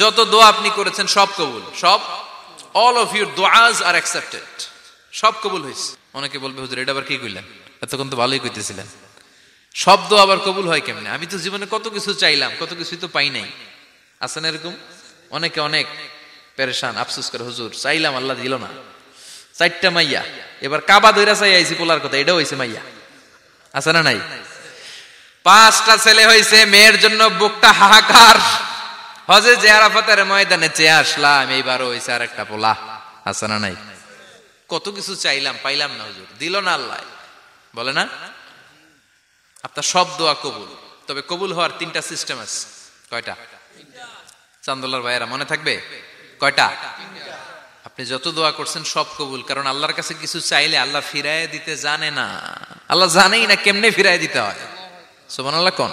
যত দোয়া আপনি করেছেন সব কবুল, সব, অল অফ ইউর দোয়াজ আর অ্যাকসেপ্টেড, সব কবুল হয়েছে। অনেকে বলবে হুজুর এটা আবার কি কইলেন, এতক্ষণ তো ভালোই কইতেছিলেন, সব দোয়া আবার কবুল হয় কেমনে? আমি তো জীবনে কত কিছু চাইলাম, কত কিছুই তো পাই নাই। আছে না এরকম? অনেকে অনেক পেরেশান, আফসোস করে হুজুর চাইলাম আল্লাহ দিল না। 4টা মাইয়া, এবার কাবা ধইরা চাই আইছি পোলার কথা, এটাও হইছে মাইয়া। আছে না নাই? 5টা ছেলে হইছে, মেয়ের জন্য বুকটা হাহাকার। হজে যে আরাফাতের ময়দানে চেয়ে আসলাম, এইবারও হইছে আর একটা পোলা। আছে না নাই? কত কিছু চাইলাম, পাইলাম না হুজুর, দিল না আল্লাহ। বলে না আপনার সব দোয়া কবুল, তবে কবুল হওয়ার 3টা সিস্টেম আছে। কয়টা? চান্দোলার ভাইয়েরা মনে থাকবে কয়টা? আপনি যত দোয়া করছেন সব কবুল, কারণ আল্লাহর কাছে কিছু চাইলে আল্লাহ ফিরায় দিতে জানে না। আল্লাহ জানেই না কেমনে ফিরায় দিতে হয়। সুবহানাল্লাহ কোন?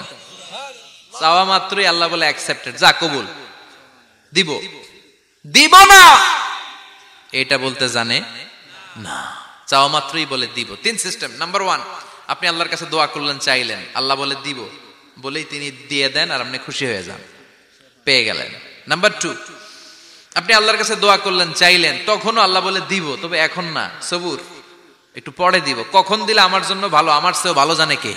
চাওয়া মাত্রই আল্লাহ বলে অ্যাকসেপ্টেড, যা কবুল, দিব দিব না এটা বলতে জানে না, চাওয়া মাত্রই বলে দিব। 3 সিস্টেম। নাম্বার 1, আপনি আল্লাহর কাছে দোয়া করলেন, চাইলেন, আল্লাহ বলে দিব, বলেই তিনি দিয়ে দেন আর আপনি খুশি হয়ে যান, পেয়ে গেলেন। নাম্বার 2, আপনি আল্লাহর কাছে দোয়া করলেন, চাইলেন, তখনও আল্লাহ বলে দিব, তবে এখন না, সবুর, একটু পরে দিব। কখন দিলে আমার জন্য ভালো, আমার চেয়েও ভালো জানে কে,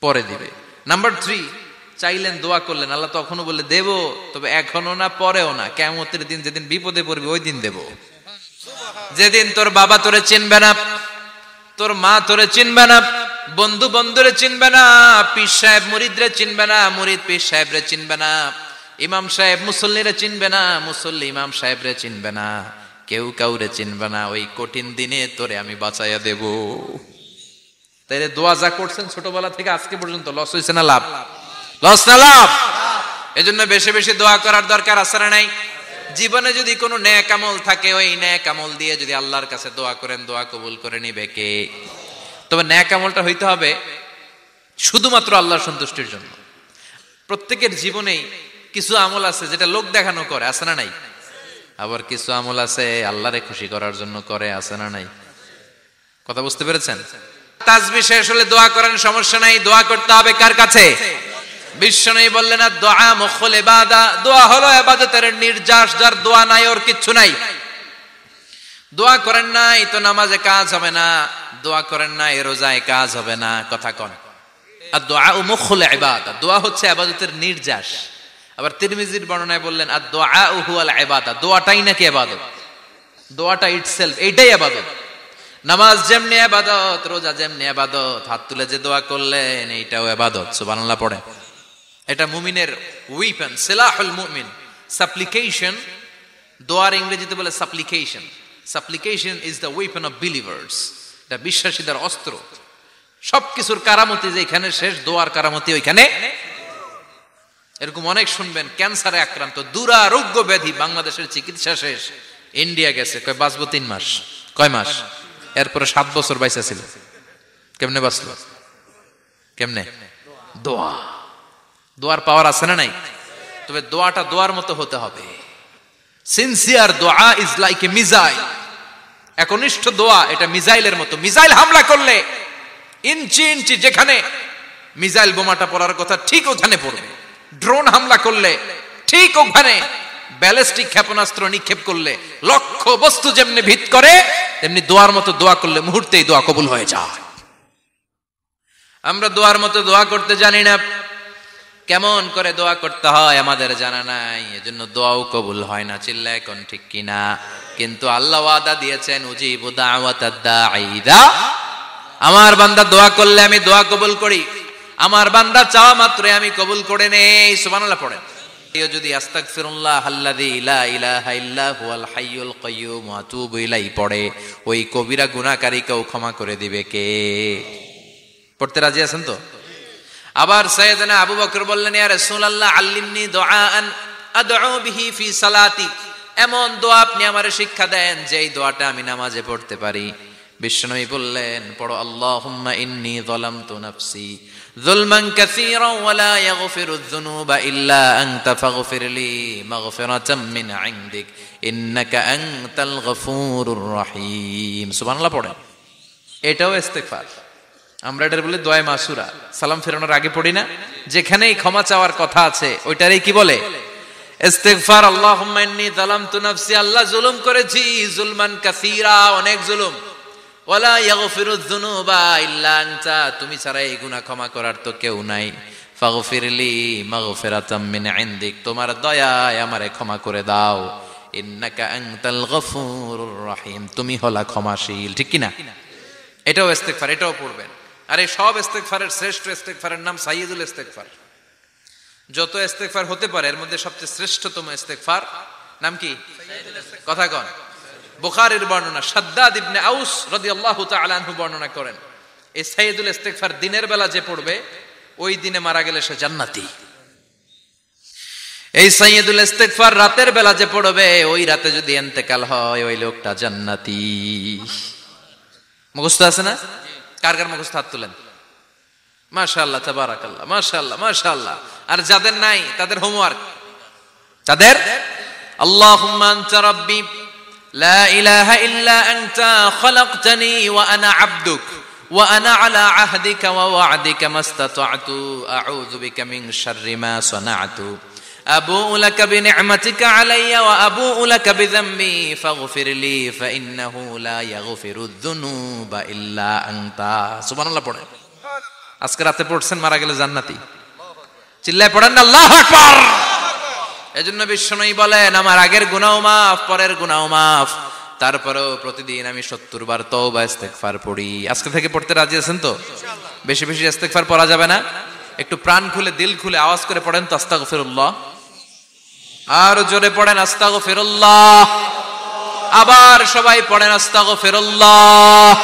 পরে দিবে। নাম্বার 3, চাইলেন, দোয়া করলেন, আল্লাহ তখনও বলে দেব, তবে এখনো না, পরেও না, কিয়ামতের দিন যেদিন বিপদে পড়বি ওই দিন দেব। যেদিন তোর বাবা তোরে চিনবে না, তোর মা তোরে চিনবে না, বন্ধু বন্ধুরে চিনবে না, পীর সাহেব মুরিদরে চিনবে না, মুরিদ পীর সাহেবরে চিনবে না, ইমাম সাহেব মুসল্লিরে চিনবে না, মুসল্লি ইমাম সাহেবরে চিনবে না, কেউ কাউরে চিনবে না। ওই কঠিন দিনে তোরে আমি বাঁচাইয়া দেব। তাইলে দোয়া যা করছেন ছোটবেলা থেকে আজকে পর্যন্ত, লস হয়েছে না লাভ? লস না লাভ? এজন্য বেশি বেশি দোয়া করার দরকার আছে না নাই? জীবনে যদি কোনো নেক আমল থাকে, ওই নেক আমল দিয়ে যদি আল্লাহর কাছে দোয়া করেন, দোয়া কবুল করে নিবে কে? তবে নেক আমলটা হইতে হবে শুধুমাত্র আল্লাহর সন্তুষ্টির জন্য। প্রত্যেকের জীবনেই কিছু আমল আছে যেটা লোক দেখানো করে, আছে না নাই? আবার কিছু আমল আছে আল্লাহরে খুশি করার জন্য করে, আছে না নাই? কথা বুঝতে পেরেছেন? তাসবিহ শেষ হলে দোয়া করেন, সমস্যা নাই, দোয়া করতে হবে কার কাছে? বিশ্বনবী বললেন না, দোয়া মুখুল ইবাদা, দোয়া হলো ইবাদতের নির্যাস, যার দোয়া নাই ওর কিচ্ছু নাই। দোয়া করেন নাই তো নামাজে কাজ হবে না, দোয়া করেন নাই রোজায় কাজ হবে না। কথা কোন? আর দোয়া মুখুল ইবাদা, দোয়া হচ্ছে ইবাদতের নির্যাস। আবার তিরমিজির বর্ণনায় বললেন আর দোয়া হুয়াল ইবাদা, দোয়াটাই নাকি ইবাদত, দোয়াটা ইটসেলফ এইটাই ইবাদত। নামাজ যেমনি ইবাদত, রোজা যেমনি ইবাদত, হাত তুলে যে দোয়া করলেন এইটাও ইবাদত। সুবহানাল্লাহ পড়ে। এটা মুমিনের উইপেন, সিলাহুল মুমিন। সাপ্লিকেশন, দোয়ার ইংরেজিতে বলে সাপ্লিকেশন। সাপ্লিকেশন is the weapon of believers. এটা বিশ্বাসীদের অস্ত্র। সবকিছুর কারামতি যেখানে শেষ, দোয়ার কারামতি ওইখানে। এরকম অনেক শুনবেন, ক্যান্সারে আক্রান্ত, দুরারোগ্য ব্যাধি, বাংলাদেশের চিকিৎসা শেষ, ইন্ডিয়া গেছে, কয় বাঁচবো 3 মাস। কয় মাস? এরপরে 7 বছর বাইসা ছিল। কেমনে বাঁচলো? কেমনে? দোয়া। দোয়ার পাওয়ার আছে না নাই? তবে দোয়াটা দোয়ার মতো হতে হবে। সিনসিয়ার দোয়া ইজ লাইক এ মিসাইল। একনিষ্ঠ দোয়া এটা মিসাইলের মতো। মিসাইল হামলা করলে ইঞ্চি ইঞ্চি যেখানে মিসাইল বোমাটা পড়ার কথা ঠিক ওখানে পড়বে। ড্রোন হামলা করলে ঠিক ওখানে, ব্যালিস্টিক ক্ষেপণাস্ত্র নিক্ষেপ করলে লক্ষ্য বস্তু যেমনি ভিত করে, তেমনি দোয়ার মতো দোয়া করলে মুহূর্তেই দোয়া কবুল হয়ে যায়। আমরা দোয়ার মতো দোয়া করতে জানি না, কেমন করে দোয়া করতে হয় আমাদের জানা নাই, এজন্য দোয়াও কবুল হয় না। চিল্লায় কোন ঠিক কিনা? কিন্তু আল্লাহ ওয়াদা দিয়েছেন, উজিবু দাওয়াতাদ দাঈ ইযা, আমার বান্দা দোয়া করলে আমি দোয়া কবুল করি, আমার বান্দা চাওয়া মাত্রই আমি কবুল করে নেই। সুবহানাল্লাহ পড়েন। যদি আস্তাগফিরুল্লাহ আল্লাযী লা ইলাহা ইল্লা হুয়াল হাইয়ুল কাইয়্যুম ওয়া আতুবু ইলাইহি পড়ে, ওই কবিরা গুনাহকারীকেও ক্ষমা করে দিবে কে? পড়তে রাজি আছেন তো? আবার সাইয়েদনা আবু বকর বললেন, ইয়া রাসূলুল্লাহ আল্লিমনি দুআআন আদউ বিহি ফি সালাতি, এমন দোয়া আপনি আমারে শিক্ষা দেন যেই দোয়াটা আমি নামাজে পড়তে পারি। বিশ্বনবী বললেন, পড়ো আল্লাহুম্মা ইন্নী যালামতু নাফসি যুলমান কাসীরান ওয়া লা ইয়াগফিরুয যুনুবা ইল্লা আনতা ফাগফিরলি মাগফিরাতাম মিন ইনদিক ইন্নাকা আনতাল গফুরুর রহিম। সুবহানাল্লাহ পড়েন। এটাও ইস্তিগফার। আমরা এটার বলে দোয়া মাসুরা, সালাম ফেরানোর আগে পড়ি না? যেখানেই ক্ষমা চাওয়ার কথা আছে ওইটারই কি বলে? ইস্তিগফার। আল্লাহুম্মা ইন্নী যালামতু নাফসি, আল্লাহ জুলুম করেছি, জুলমান কাসীরা, অনেক জুলুম। ওয়ালা ইয়াগফিরুয যুনুবা ইল্লা আনতা, তুমি ছাড়া এই গুনাহ ক্ষমা করার তো কেউ নাই। ফাগফিরলি মাগফিরাতাম মিন ইনদিক, তোমার দয়ায় আমারে ক্ষমা করে দাও। ইন্নাকা আনতাল গফুরুর রহিম, তুমি হলা ক্ষমাশীল। ঠিক কি না? এটাও ইস্তিগফার, এটাও পড়বেন। আর এই সব ইস্তিগফারের শ্রেষ্ঠ ইস্তিগফারের নাম সাইয়্যিদুল ইস্তিগফার। যত ইস্তিগফার হতে পারে এর মধ্যে সবচেয়ে শ্রেষ্ঠতম ইস্তিগফার নাম কি? কথা কন। বুখারীর বর্ণনা, শাদ্দাদ ইবনে আউস রাদিয়াল্লাহু তাআলা আনহু বর্ণনা করেন, এই সাইয়্যিদুল ইস্তিগফার দিনের বেলা যে পড়বে ওই দিনে মারা গেলে সে জান্নাতি। এই সাইয়্যিদুল ইস্তিগফার রাতের বেলা যে পড়বে ওই রাতে যদি ইন্তেকাল হয় ওই লোকটা জান্নাতি। মুখস্থ আছে না? কার কার মুখস্থ? হাত তুলেন। মাশাআল্লাহ, তাবারাকাল্লাহ, মাশাআল্লাহ, মাশাআল্লাহ। আর যাদের নাই তাদের হোমওয়ার্ক, তাদের আল্লাহুম্মা আনতা রাব্বি লা ইলাহা ইল্লা আনতা খালাকতানি ওয়া আনা আবদুক ওয়া আনা আলা আহদিকা ওয়া ওয়া'দিকা মাস্তাতা'তু আউযু বিকা মিন শাররি মা সানা'তু আবুউ লাকা বিনি'মাতিকা আলাইয়া ওয়া আবুউ লাকা বিযামবি ফাগফিরলি ফাইন্নাহু লা ইয়াগফিরুয যুনুবা ইল্লা আনতা। সুবহানাল্লাহ পড়েন। আজকে রাতে পড়ছেন, মারা গেলে জান্নাতি। চিল্লায় পড়েন না আল্লাহু আকবার। এজন্য বিশ্বনবী বলেন, আমার আগের গুনাহ মাফ, পরের গুনাহ মাফ, তারপরেও প্রতিদিন আমি 70 বার তওবা ইস্তিগফার পড়ি। আজকে থেকে পড়তে রাজি আছেন তো? ইনশাআল্লাহ। বেশি বেশি ইস্তিগফার পড়া যাবে না? একটু প্রাণ খুলে দিল খুলে আওয়াজ করে পড়েন তো আস্তাগফিরুল্লাহ। আর জোরে পড়েন আস্তাগফিরুল্লাহ। আবার সবাই পড়েন আস্তাগফিরুল্লাহ।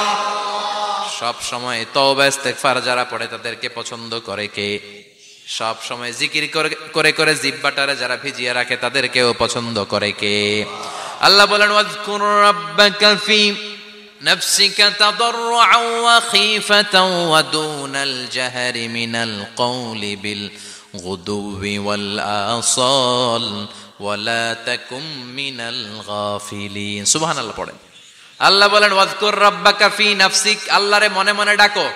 সব সময় তওবা ইস্তিগফার যারা পড়ে তাদেরকে পছন্দ করে কে? সব সময় জিকির করে করে জিহ্বাটারে যারা ভিজিয়ে রাখে তাদেরকেও পছন্দ করে কে? আল্লাহ বলেন, ওয়াজকুর রাব্বাকা ফি নাফসিকা তাদাররুআন ওয়া খীফাতান ওয়া দুনাল জাহরি মিনাল কওলি বিল গুদুওয়ি ওয়াল আসাল ওয়া লা তাকুম মিনাল গাফিলিন। সুবহানাল্লাহ পড়েন। আল্লাহ বলেন, ওয়াজকুর রাব্বাকা ফি নাফসিক, আল্লাহরে মনে মনে ডাকো।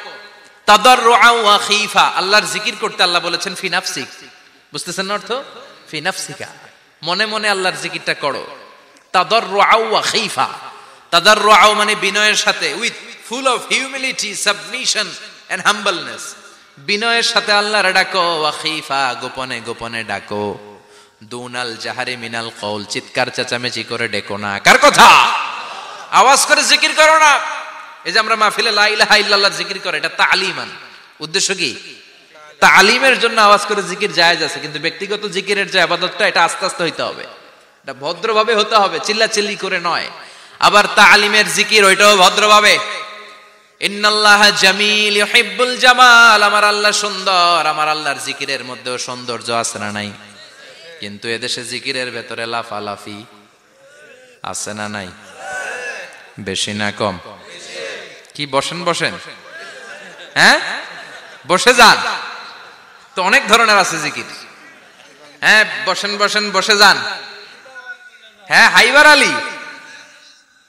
তাদাররুআন ওয়া খীফা, আল্লাহর জিকির করতে আল্লাহ বলেছেন ফি নাফসিক। বুঝতেছেন না অর্থ? ফি নাফসিকা, মনে মনে আল্লাহর জিকিরটা করো। তাদাররুআন ওয়া খীফা, তাদাররুআ মানে বিনয়ের সাথে, with full of humility, submission and humbleness, বিনয়ের সাথে আল্লাহর ডাকো। ওয়া খীফা, গোপনে গোপনে ডাকো। দুনাল জাহারি মিনাল কওল, চিৎকার চেঁচামেচি করে ডেকো না। কার কথা? আওয়াজ করে জিকির করো না। এই যে আমরা মাহফিলে লা ইলাহা ইল্লাল্লাহ জিকির করে, এটা তালিমান। উদ্দেশ্য কি? তালিমের জন্য আওয়াজ করে জিকির জায়েজ আছে, কিন্তু ব্যক্তিগত জিকিরের যে ইবাদতটা এটা আস্তে আস্তে হইতে হবে, এটা ভদ্রভাবে হতে হবে, চিল্লাচিল্লি করে নয়। আবার তালিমের জিকির ওইটাও ভদ্রভাবে। ইন্নাল্লাহা জামিল ইউহিব্বুল জামাল, আমার আল্লাহ সুন্দর, আমার আল্লাহর জিকিরের মধ্যেও সৌন্দর্য আছে না নাই? কিন্তু এদেশে জিকিরের ভেতরে লাফালাফি আছে না নাই? বেশি না কম? কি বসেন বসেন, হ্যাঁ বসে যান তো, অনেক ধরনের আছে জিকির। হ্যাঁ বসেন বসেন, বসে যান। হ্যাঁ হাইবার আলী,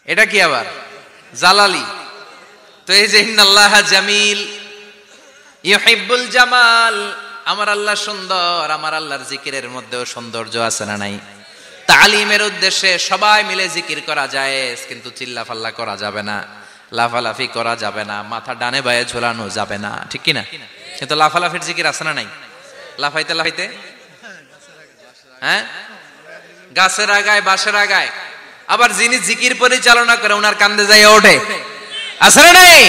এটা কি আবার জালালি? তো এই যে ইন্নাল্লাহা জামিল ইউহিব্বুল জামাল, আমার আল্লাহ সুন্দর, আমার আল্লাহর জিকিরের মধ্যেও সৌন্দর্য আছে না নাই? তালিমের উদ্দেশ্যে সবাই মিলে জিকির করা যায়, কিন্তু চিল্লাফাল্লা করা যাবে না, লাফালাফি করা যাবে না, মাথা ডানে বায়ে ঝোলানো যাবে না। ঠিক কিনা? কিন্তু লাফালাফির জিকির আছে না নাই? লাফাইতে লাফাইতে, হ্যাঁ গাছের আগায় বাঁশের আগায়। আবার যিনি জিকির পরিচালনা করে ওনার কান্দে যাইয়া ওঠে, আছে না নাই?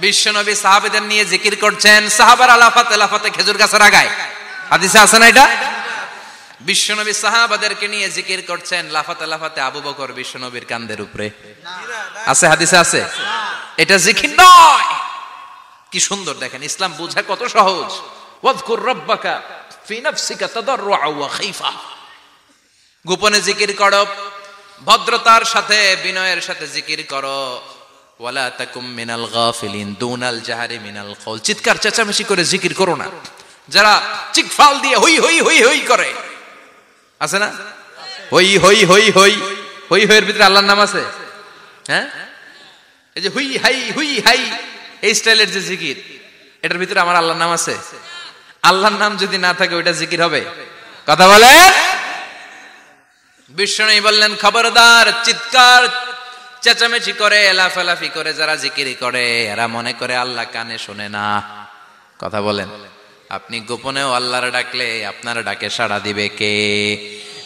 বিশ্বনবী সাহাবাদের নিয়ে জিকির করছেন, সাহাবারা লাফাতে লাফাতে খেজুর গাছের আগায়। হাদিসে আছে না এটা? বিশ্বনবী সাহাবাদেরকে নিয়ে জিকির করছেন, লাফাতে লাফাতে আবু বকর বিশ্বনবীর কান্দের উপরে। আছে হাদিসে আছে? এটা জিকির নয়। কি সুন্দর দেখেন, ইসলাম বুঝা কত সহজ। ওয়াজকুর রাব্বাকা ফি নাফসিকা তাদাররুআ ওয়া খীফা, গোপনে জিকির করো, ভদ্রতার সাথে বিনয়ের সাথে জিকির করো। ওয়ালা তাকুম মিনাল গাফিলিন, দুনাল জাহারি মিনাল কওল, চিৎকার চেঁচামেচি করে জিকির করো না। যারা চিকফাল দিয়ে হই হই হই হই করে, আছে না? হই হই হই হই হই হইয়ের ভিতরে আল্লাহর নাম আছে। হ্যাঁ এই যে হুই হাই হুই হাই, এই স্টাইলের যে জিকির, এটার ভিতরে আমার আল্লাহর নাম আছে? আল্লাহর নাম যদি না থাকে ওইটা জিকির হবে? কথা বলে। বিষ্ণু বললেন খবরদার, চিৎকার চেঁচামেচি করে লাফালাফি করে যারা জিকির করে এরা মনে করে আল্লাহ কানে শোনে না। কথা বলেন। আপনি গোপনেও আল্লাহর ডাকলে আপনার ডাকে সাড়া দিবে কে?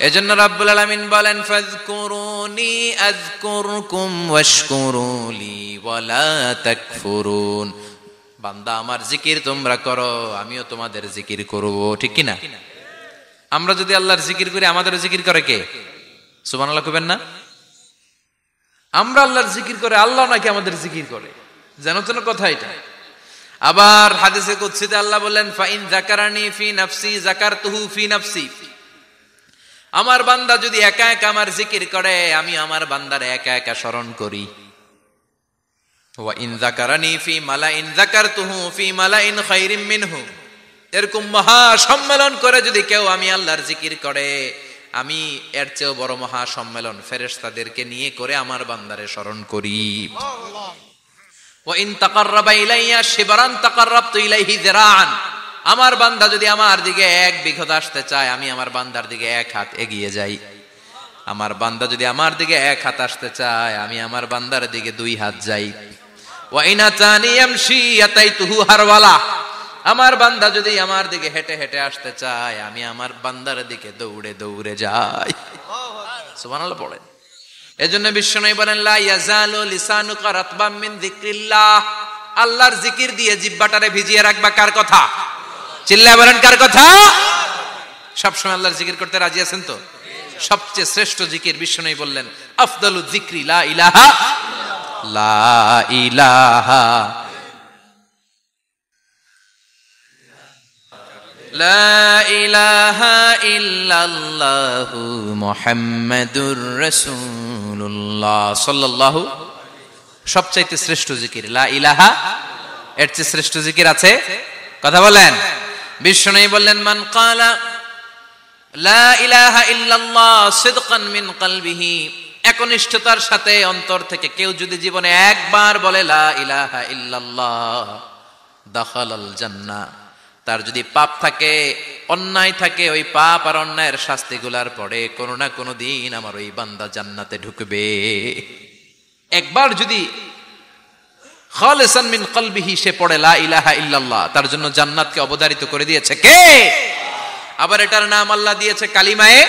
এজন্য রাব্বুল আলামিন বলেন ফাযকুরুনি আযকুরকুম ওয়াশকুরুলি ওয়ালা তাকফুরুন। বান্দা আমার জিকির তোমরা করো, আমিও তোমাদের জিকির করব, ঠিক কি না? আমরা যদি আল্লাহর জিকির করি আমাদের জিকির করে কে? সুবহানাল্লাহ কইবেন না? আমরা আল্লাহর জিকির করে, আল্লাহ নাকি আমাদের জিকির করে, জানো তো না কথা এটা। আবার হাদিসে কুদসিতে আল্লাহ বললেন ফাইন যাকারানি ফি নাফসি যাকারতুহু ফি নাফসি। আমার বান্দা যদি একা একা আমার জিকির করে আমি আমার বান্দার একা একা স্মরণ করি। ওয়া ইন যাকারানি ফি মালাইন যাকারতুহু ফি মালাইন খায়রিম মিনহু। এরকম মহা সম্মেলন করে যদি কেউ আমি আল্লাহর জিকির করে আমি এর চেয়েও বড় মহা সম্মেলন ফেরেশতাদেরকে নিয়ে করে আমার বান্দারে স্মরণ করি। ওয়া ইন তাকাররাবা ইলাইয়া শিবরান তাকাররাবতু ইলাইহি যিরাআন। আমার বান্দা যদি আমার দিকে এক বিঘত আসতে চায় আমি আমার বান্দার দিকে এক হাত এগিয়ে যাই। আমার বান্দা যদি আমার দিকে এক হাত আসতে চায় আমি আমার বান্দার দিকে দুই হাত যাই। ওয়া ইন আতানি ইয়ামশি আতাইতুহু হারওয়ালা। আমার বান্দা যদি আমার দিকে হেঁটে হেঁটে আসতে চায় আমি আমার বান্দার দিকে দৌড়ে দৌড়ে যাই। সুবহানাল্লাহ পড়েন। এজন্য বিশ্বনবী বলেন লা ইয়াজালু লিসানুকা রাতবাম মিন যিকরিল্লাহ। আল্লাহর জিকির দিয়ে জিহ্বাটারে ভিজিয়ে রাখবা। কার কথা? চিল্লায় বলেন কার কথা? সবসময় আল্লাহর জিকির করতে রাজি আছেন তো? সবচেয়ে শ্রেষ্ঠ জিকির বিশ্বনবী বললেন আফদালু যিকরি লা ইলাহা লা ইলাহা লা ইলাহা ইল্লাল্লাহু মুহাম্মাদুর রাসূলুল্লাহ সাল্লাল্লাহু। সবচাইতে শ্রেষ্ঠ জিকির লা ইলাহা। এর চেয়ে শ্রেষ্ঠ জিকির আছে? কথা বলেন। বিশ্বনবী বললেন মান ক্বালা লা ইলাহা ইল্লাল্লাহ সিদকান মিন কলবিহি। একনিষ্ঠতার সাথে অন্তর থেকে কেউ যদি জীবনে একবার বলে লা ইলাহা ইল্লাল্লাহ দাখালাল জান্নাহ। তার যদি পাপ থাকে, অন্যায় থাকে, ওই পাপ আর অন্যায়ের শাস্তিগুলার পরে কোনো না কোনো দিন আমার ওই বান্দা জান্নাতে ঢুকবে। একবার যদি খালিসান মিন কলবিহি সে পড়ে লা ইলাহা ইল্লাল্লাহ, তার জন্য জান্নাতকে অবধারিত করে দিয়েছে কে? আবার এটার নাম আল্লাহ দিয়েছে কালিমায়ে।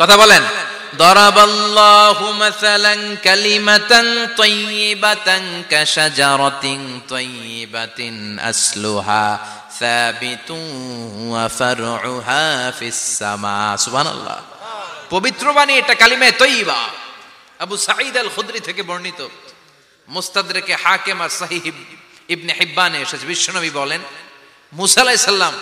কথা বলেন। দরাবাল্লাহু মাসালান কালিমাতান তাইয়িবাতান কাশাজারাতিন তাইয়িবাতিন আসলুহা সাবিতুন ওয়া ফারউহা ফিস সামা। সুবহানাল্লাহ। পবিত্র বাণী এটা কালিমায়ে তাইয়িবা। আবু সাঈদ আল খুদরি থেকে বর্ণিত, মুস্তাদরাকে হাকিম আর সহিহ ইবনে হিব্বানে এসেছে। বিশ্বনবী বলেন মুসা আলাইহিস সালাম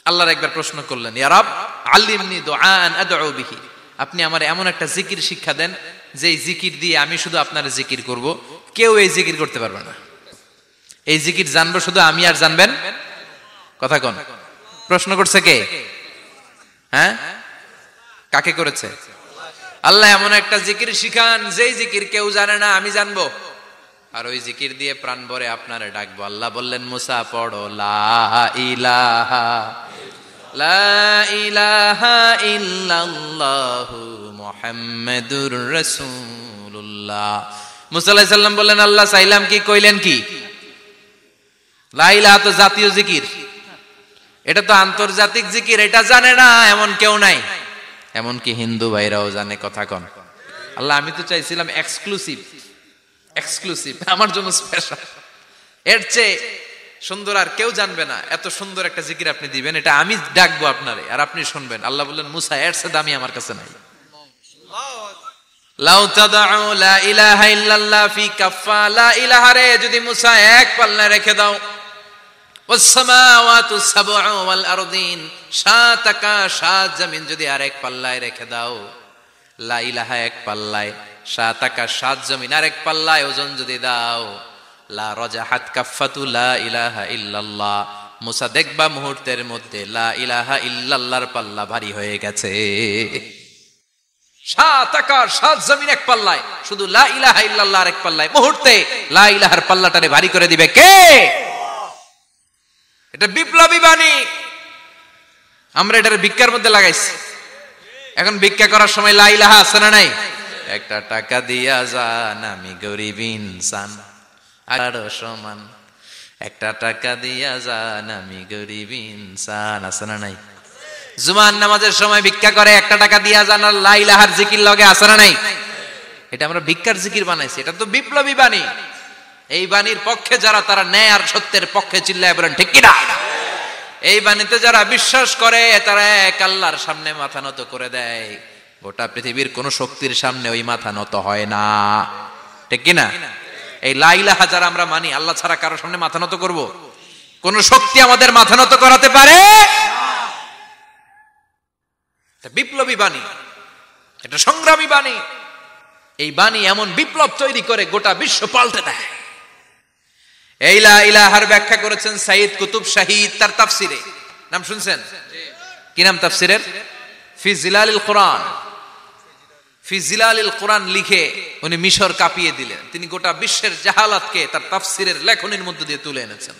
আল্লাহর একবার প্রশ্ন করলেন ইয়া রব আল্লিমনি দুআআন আদউ বিহি। আপনি আমার এমন একটা জিকির শিক্ষা দেন যে জিকির দিয়ে আমি শুধু আপনার জিকির করব, কেউ এই জিকির করতে পারবে না। এই জিকির জানবো শুধু আমি আর জানবেন। কথা কোন? প্রশ্ন করছে কে? হ্যাঁ, কাকে করেছে? আল্লাহ এমন একটা জিকির শিখান যেই জিকির কেউ জানে না, আমি জানবো, আর ওই জিকির দিয়ে প্রাণ ভরে আপনারে ডাকবো। আল্লাহ বললেন মুসা পড়ো লা ইলাহা লা ইলাহা ইল্লাল্লাহু মুহাম্মাদুর রাসূলুল্লাহ। মুসা আলাইহিস সালাম বললেন আল্লাহ চাইলাম কি, কইলেন কি? লা ইলাহা তো জাতীয় জিকির, এটা তো আন্তর্জাতিক জিকির, এটা জানে না এমন কেউ নাই, এমনকি হিন্দু ভাইরাও জানে। কথা কন। আল্লাহ আমি তো চাইছিলাম এক্সক্লুসিভ, আমার জন্য স্পেশাল, এর চেয়ে সুন্দর আর কেউ জানবে না। এত সুন্দর একটা জিকির আপনি দিবেন, এটা আমি ডাকবো আপনারে আর আপনি শুনবেন। আল্লাহ বললেন মুসা এর চেয়ে দামি আমার কাছে নাই। লাউ তাদউ লা ইলাহা ইল্লাল্লাহ ফি কাফা। লা ইলাহা রে যদি মুসা এক পাল্লায় রেখে দাও, ওয়াস সামাওয়াতু সাবউ ওয়াল আরদিন, সাত আকাশ সাত জমিন যদি আরেক পাল্লায় রেখে দাও, লা ইলাহা এক পাল্লায়, সাত আকাশ সাত জমিন আরেক পাল্লায় ওজন যদি দাও, লা রাজাহাত কাফাতু লা ইলাহা ইল্লাল্লাহ। মুসা দেখবা মুহূর্তের মধ্যে লা ইলাহা ইল্লাল্লাহর পাল্লা ভারী হয়ে গেছে। সাত আকাশ সাত জমিন এক পাল্লায়, শুধু লা ইলাহা ইল্লাল্লাহর এক পাল্লায়, মুহূর্তে লা ইলাহার পাল্লাটারে ভারী করে দিবে কে? এটা বিপ্লবী বাণী। আমরা এটার ভিক্ষার মধ্যে লাগাইছি। এখন ভিক্ষা করার সময় লা ইলাহা আছে না নাই? একটা টাকা দিয়া যান, আমি গরিব ইনসান আরো সমান, একটা টাকা দিয়া যান, আমি গরিব ইনসান, আছে না নাই? জুমার নামাজের সময় ভিক্ষা করে, একটা টাকা দিয়া যান, আর লা ইলাহার জিকির লগে, আছে না নাই? এটা আমরা ভিক্ষার জিকির বানাইছি। এটা তো বিপ্লবী বাণী। এই বাণীর পক্ষে যারা, তারা ন্যায় আর সত্যের পক্ষে চিল্লায় বলেন ঠিক কিনা? এই বাণীতে যারা বিশ্বাস করে, তারা এক আল্লাহর সামনে মাথা নত করে দেয়। গোটা পৃথিবীর কোন শক্তির সামনে ওই মাথা নত হয় না, ঠিক কিনা? এই লা ইলাহা যারা আমরা মানি, আল্লাহ ছাড়া কারোর সামনে মাথা নত করব? কোন শক্তি আমাদের মাথা নত করাতে পারে? এটা বিপ্লবী বাণী, এটা সংগ্রামী বাণী। এই বাণী এমন বিপ্লব তৈরি করে গোটা বিশ্ব পাল্টে দেয়। এই লা ইলাহার ব্যাখ্যা করেছেন সাইয়্যিদ কুতুব শাহীদ তার তাফসিরে। নাম শুনছেন? কি নাম তাফসিরের? ফি জিলালিল কোরআন। ফি জিলালিল কোরআন লিখে উনি মিশর কাঁপিয়ে দিলেন। তিনি গোটা বিশ্বের জাহালাতকে তার তাফসিরের লেখনের মধ্যে দিয়ে তুলে এনেছেন।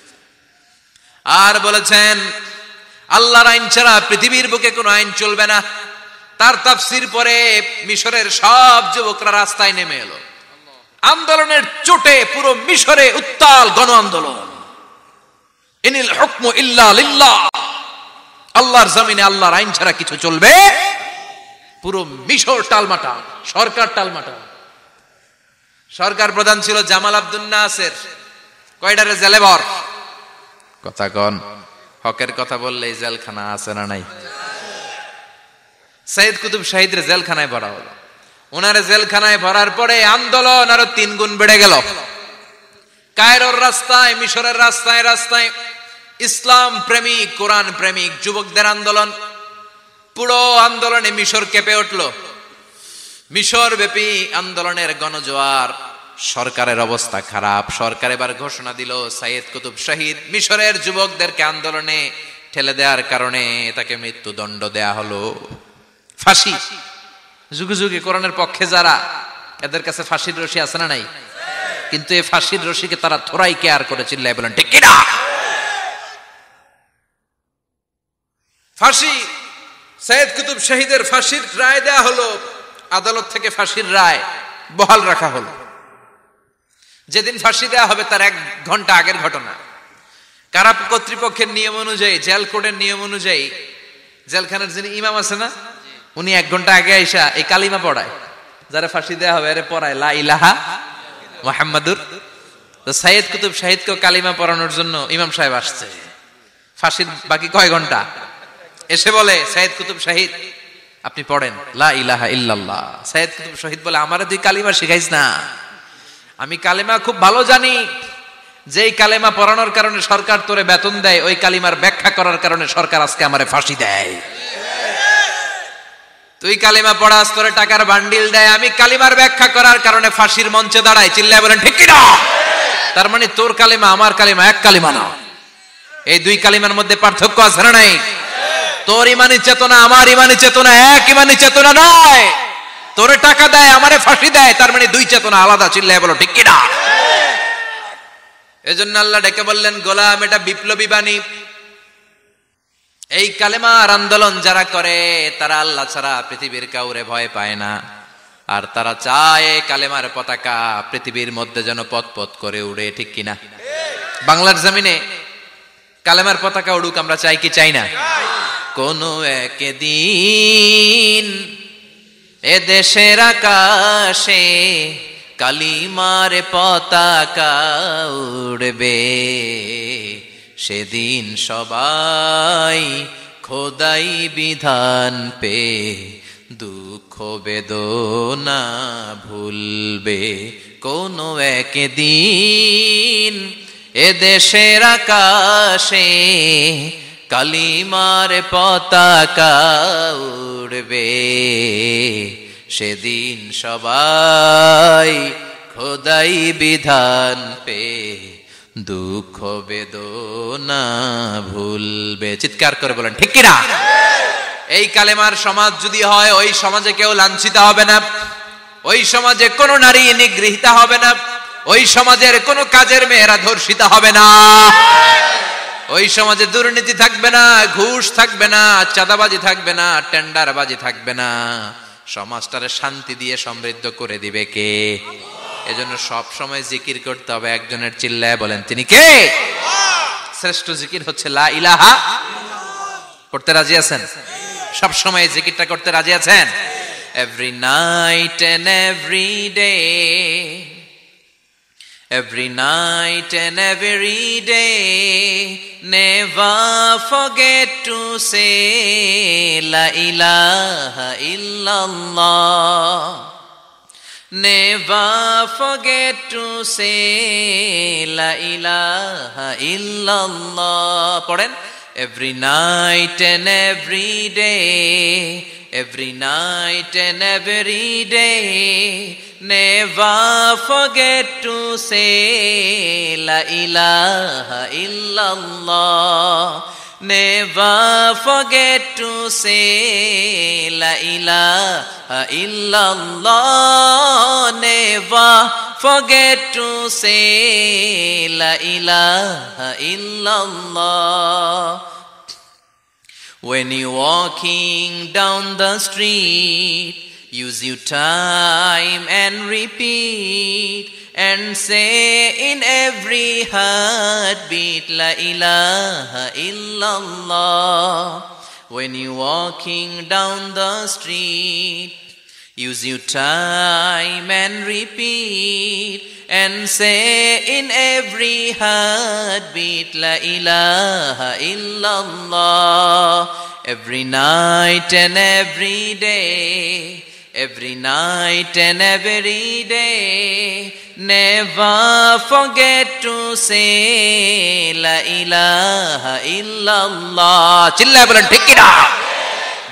আর বলেছেন আল্লাহর আইন ছাড়া পৃথিবীর বুকে কোনো আইন চলবে না। তার তাফসির পরে মিশরের সব যুবকরা রাস্তায় নেমে এলো। আন্দোলনের চোটে পুরো মিশরে উত্তাল গণ আন্দোলন। ইনিল হুকমু ইল্লা লিল্লাহ, আল্লাহর জমিনে আল্লাহর আইন ছাড়া কিছু চলবে? পুরো মিশর টালমাটাল, সরকার টালমাটাল। সরকার প্রধান ছিল জামাল আব্দুল নাসের। কয়টারে জেলে ভর? কথা কন, হকের কথা বললেই জেলখানা আছে না নাই? সাইয়্যিদ কুতুব শাহীদের জেলখানায় ভরা হলো। ওনারে জেলখানায় ভরার পরে আন্দোলন আরো 3 গুণ বেড়ে গেল। কায়রোর রাস্তায়, মিশরের রাস্তায় রাস্তায় ইসলাম প্রেমিক, কোরআন প্রেমিক যুবকদের আন্দোলন। পুরো আন্দোলনে মিশর কেঁপে উঠল। মিশর ব্যাপী আন্দোলনের গণজোয়ার। সরকারের অবস্থা খারাপ। সরকার এবার ঘোষণা দিল সাইয়্যিদ কুতুব শাহীদ মিশরের যুবকদেরকে আন্দোলনে ঠেলে দেওয়ার কারণে তাকে মৃত্যুদণ্ড দেয়া হলো, ফাঁসি। যুগে যুগে কোরআনের পক্ষে যারা, এদের কাছে ফাঁসির রশি আছে না নাই? কিন্তু এই ফাঁসির রশিকে তারা থোড়াই কেয়ার করে চিল্লায় বলেন ঠিক কিনা? ফাঁসি, সাইয়্যিদ কুতুব শাহীদের ফাঁসির রায় দেয়া হলো। আদালত থেকে ফাঁসির রায় বহাল রাখা হলো। যেদিন ফাঁসি দেয়া হবে তার 1 ঘন্টা আগের ঘটনা। কারা কর্তৃপক্ষের নিয়ম অনুযায়ী, জেল কোডের নিয়ম অনুযায়ী, জেলখানার যিনি ইমাম আছে না, উনি 1 ঘন্টা আগে আইসা এই কালিমা পড়ায়, যারা ফাঁসি দেয়া হবে আরে পড়ায় লা ইলাহা মুহাম্মাদুর। তো সাইয়্যিদ কুতুব শাহীদকে কালিমা পড়ানোর জন্য ইমাম সাহেব আসছে। ফাঁসির বাকি কয় ঘন্টা, এসে বলে সাইয়্যিদ কুতুব শাহীদ আপনি পড়েন লা ইলাহা ইল্লাল্লাহ। সাইয়্যিদ কুতুব শাহীদ বলে আমারে তুই কালিমা শিখাইস না, আমি কালিমা খুব ভালো জানি। যেই কালিমা পড়ানোর কারণে সরকার তোরে বেতন দেয়, ওই কালিমার ব্যাখ্যা করার কারণে সরকার আজকে আমারে ফাঁসি দেয়। তুই কালিমা পড়াস, তোরে টাকার বান্ডিল দেয়, আমি কালিমার ব্যাখ্যা করার কারণে ফাঁসির মঞ্চে দাঁড়াই, চিল্লায় বলেন ঠিক কিনা? তার মানে তোর কালিমা আমার কালিমা এক কালিমা না। এই 2 কালিমার মধ্যে পার্থক্য আছে না নাই? তোর ইমানি চেতনা আমার ইমানি চেতনা এক ইমানি চেতনা নয়। তোরে টাকা দেয়, আমারে ফাঁসি দেয়, তার মানে 2 চেতনা আলাদা, চিল্লায় বলো ঠিক কিনা? এজন্য আল্লাহ ডেকে বললেন গোলাম, এটা বিপ্লবী বাণী। এই কালেমার আন্দোলন যারা করে তারা আল্লাহ ছাড়া পৃথিবীর কাউরে ভয় পায় না। আর তারা চায় কালেমার পতাকা পৃথিবীর মধ্যে যেন পথ পথ করে উড়ে, ঠিক কিনা? বাংলার জমিনে কালেমার পতাকা উড়ুক, আমরা চাই কি চাই না? কোন একদিন এ দেশের আকাশে কালিমার পতাকা উড়বে, সেদিন সবাই খোদাই বিধান পে দুঃখ বেদনা ভুলবে। কোন একদিন এ দেশের আকাশে কালিমার পতাকা উড়বে, সেদিন সবাই খোদাই বিধান পে দুঃখ বেদনা ভুলবে। চিৎকার করে বলেন ঠিক কিনা? এই কালেমার সমাজ যদি হয়, ওই সমাজে কেউ লাঞ্ছিত হবে না, ওই সমাজে কোনো নারী নিগৃহীতা হবে না, ওই সমাজের কোনো কাজের মেয়েরা ধর্ষিত হবে না, ওই সমাজে দুর্নীতি থাকবে না, ঘুষ থাকবে না, চাঁদাবাজি থাকবে না, টেন্ডারবাজি থাকবে না। সমাজটারে শান্তি দিয়ে সমৃদ্ধ করে দিবে কে? এজন্য সব সময় জিকির করতে হবে একজনের, চিল্লায় বলেন তিনি কে? শ্রেষ্ঠ জিকির হচ্ছে লা ইলাহা। করতে রাজি আছেন? সব সময় জিকিরটা করতে রাজি আছেন? Every night and every day, every night and every day, never forget to say la ilaha illallah. Never forget to say la ilaha illallah. পড়েন, every night and every day, every night and every day, never forget to say la ilaha illallah. Never forget to say la ilaha illallah. Never forget to say la ilaha illallah. When you're walking down the street, use your time and repeat, and say in every heartbeat la ilaha illallah. When you're walking down the street, use your time and repeat, and say in every heartbeat la ilaha illallah. Every night and every day, every night and every day, never forget to say la ilaha illallah. চিল্লায় বলেন ঠিক কি না?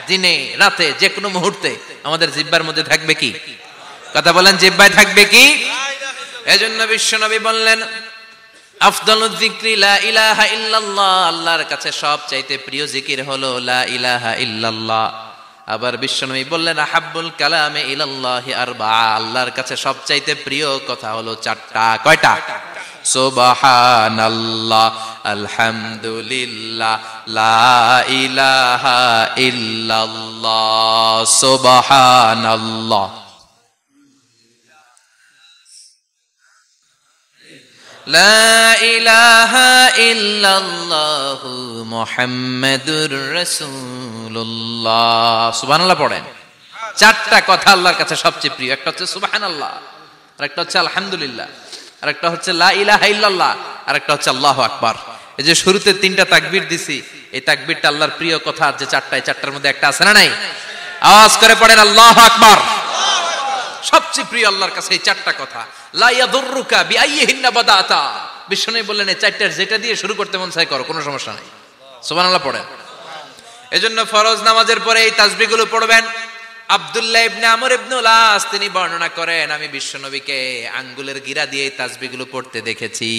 দিনে রাতে যে কোনো মুহূর্তে আমাদের জিহ্বার মধ্যে থাকবে কি? কথা বলেন, জিহ্বায় থাকবে কি? এজন্য বিশ্বনবী বললেন, আফদালুয যিকরি লা ইলাহা ইল্লাল্লাহ। আল্লাহর কাছে সবচাইতে প্রিয় জিকির হলো লা ইলাহা ইল্লাল্লাহ। আবার বিশ্বনবী বললেন, আহাব্বুল কালামে ইলাল্লাহি আরবাআ। আল্লাহর কাছে সবচাইতে প্রিয় কথা হলো চারটা। কয়টা? সুবহানাল্লাহ, আলহামদুলিল্লাহ, লা ইলাহা ইল্লাল্লাহ। সুবহানাল্লাহ, লা ইলাহা ইল্লাল্লাহ, মুহাম্মাদুর রাসূলুল্লাহ। সুবহানাল্লাহ পড়েন। চারটা কথা আল্লাহর কাছে সবচেয়ে প্রিয়। একটা হচ্ছে সুবহানাল্লাহ, আর একটা হচ্ছে আলহামদুলিল্লাহ, আর একটা হচ্ছে লা ইলাহা ইল্লাল্লাহ, আর একটা হচ্ছে আল্লাহু আকবার। এই যে শুরুতে তিনটা তাকবীর দিছি, এই তাকবীরটা আল্লাহর প্রিয় কথা যে চারটায়, চারটার মধ্যে একটা আছে না নাই? আওয়াজ করে পড়েন আল্লাহু আকবার। সবচেয়ে প্রিয় আল্লাহর কাছে এই চারটা কথা। লা ইয়াদুররুকা বিআইয়িহিন্না বাদাতা। বিষ্ণু বললেন এই চারটার যেটা দিয়ে শুরু করতে মন চায় করো, কোনো সমস্যা নাই। সুবহানাল্লাহ পড়েন। এজন্য ফরজ নামাজের পরে এই তাসবিহগুলো পড়বেন। আব্দুল্লাহ ইবনে আমর ইবনে আস তিনি বর্ণনা করেন, আমি বিশ্বনবীকে আঙ্গুলের গিরা দিয়ে এই তাসবিহগুলো পড়তে দেখেছি।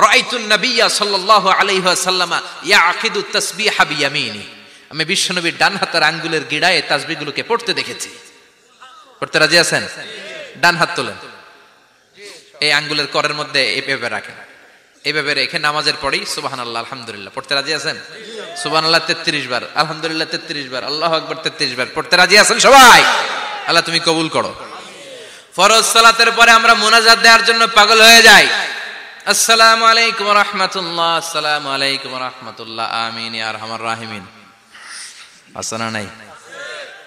রাআইতুন নাবিয়্যা সাল্লাল্লাহু আলাইহি ওয়াসাল্লাম ইয়াকিদু তাসবিহা বিয়ামিনি। আমি বিশ্বনবীর ডান হাতের আঙ্গুলের গিরায় এই তাসবিহগুলোকে পড়তে দেখেছি। পড়তে রাজি আছেন? ডান হাত তোলেন, এই আঙ্গুলের করের মধ্যে এইভাবে রাখেন, এইভাবে রেখে নামাজের পরেই সুবহানাল্লাহ, আলহামদুলিল্লাহ পড়তে রাজি আছেন? সুবহানাল্লাহ 33 বার, আলহামদুলিল্লাহ 33 বার, আল্লাহু আকবার 33 বার। পড়তে রাজি আছেন সবাই? আল্লাহ তুমি কবুল করো। ফরজ সালাতের পরে আমরা মুনাজাত দেওয়ার জন্য পাগল হয়ে যাই। আসসালামু আলাইকুম ওয়া রাহমাতুল্লাহ, আসসালামু আলাইকুম ওয়া রাহমাতুল্লাহ, আমিন ইয়া আরহামার রাহিমিন। আসনা নাই?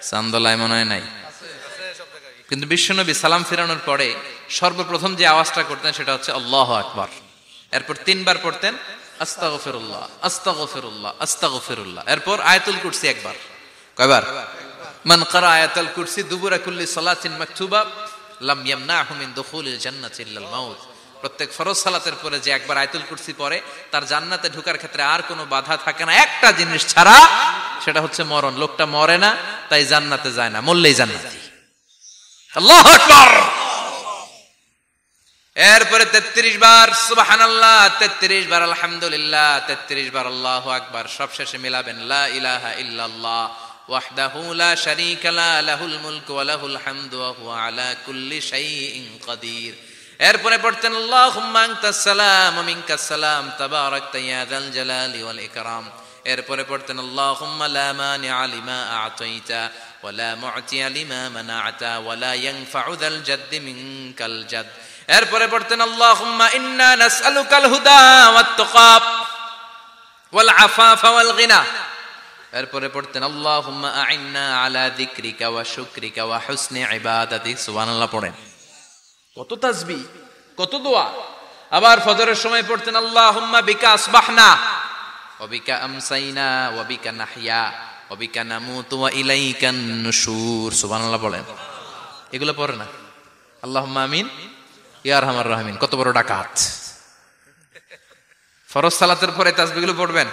চান্দলায় মনে হয় নাই। কিন্তু বিশ্বনবী সালাম ফিরানোর পরে সর্বপ্রথম যে আওয়াজটা করতেন সেটা হচ্ছে আল্লাহু আকবার। এরপর 3 বার পড়তেন আস্তাগফিরুল্লাহ, আস্তাগফিরুল্লাহ, আস্তাগফিরুল্লাহ। এরপর আয়াতুল কুরসি একবার। কয়বার? মান ক্বারা আয়াতুল কুরসি দুবুরা কুল্লি সালাতিন মাকতুবা লাম ইয়ামনাহু মিন দুখুলিল জান্নাতি ইল্লাল মাউত। প্রত্যেক ফরজ সালাতের পরে যে একবার আয়াতুল কুরসি পড়ে তার জান্নাতে ঢোকার ক্ষেত্রে আর কোনো বাধা থাকে না, একটা জিনিস ছাড়া, সেটা হচ্ছে মরণ। লোকটা মরে না তাই জান্নাতে যায় না, মরলেই জান্নাতি। আল্লাহু আকবার। এরপরে 33 বার সুবহানাল্লাহ, 33 বার আলহামদুলিল্লাহ, 33 বার আল্লাহু আকবার। সবশেষে মিলাবেন লা ইলাহা ইল্লাল্লাহ ওয়াহদাহু লা শারীকা লা লাহুল মুলকু ওয়া লাহুল হামদু ওয়া হুয়া আলা কুল্লি শাইইন কাদির। এরপরে পড়তেন আল্লাহুম্মা আনতাস সালাম ওয়া মিনকাস সালাম তাবারাকতা ইয়া যাল জালালি ওয়াল ইকরাম। এরপরে পড়তেন আল্লাহুম্মা লা মানিআ লিমা আ'তাইতা ওয়া লা মু'তিয়া লিমা মানা'তা ওয়া লা ইয়ানফা'ু যাল জাদ্দি মিনকাল জাদ। এরপরে পড়তেন আল্লাহুম্মা ইন্না নাসআলুকাল হুদা ওয়াত তাকা ওয়াল আফাফা ওয়াল গিনা। এরপরে পড়তেন আল্লাহুম্মা আ'ইন্না আলা যিকরিকা ওয়া শুকরিকা ওয়া হুসনি ইবাদাতিক। সুবহানাল্লাহ পড়েন। কত তাসবিহ, কত দোয়া। আবার ফজরের সময় পড়তেন আল্লাহুম্মা বিকা আসবাহনা ওয়া বিকা আমসাইনা ওয়া বিকা নাহইয়া ওয়া বিকা নামুতু ওয়া ইলাইকান নুশুর। সুবহানাল্লাহ বলেন। এগুলো পড়ে না? আল্লাহুম্মা আমিন ইয়া আরহামার রাহিমিন। কত বড় ডাকাত। ফরজ সালাতের পরে তাসবিহগুলো পড়বেন।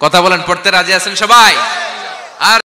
কথা বলেন, পড়তে রাজি আছেন সবাই?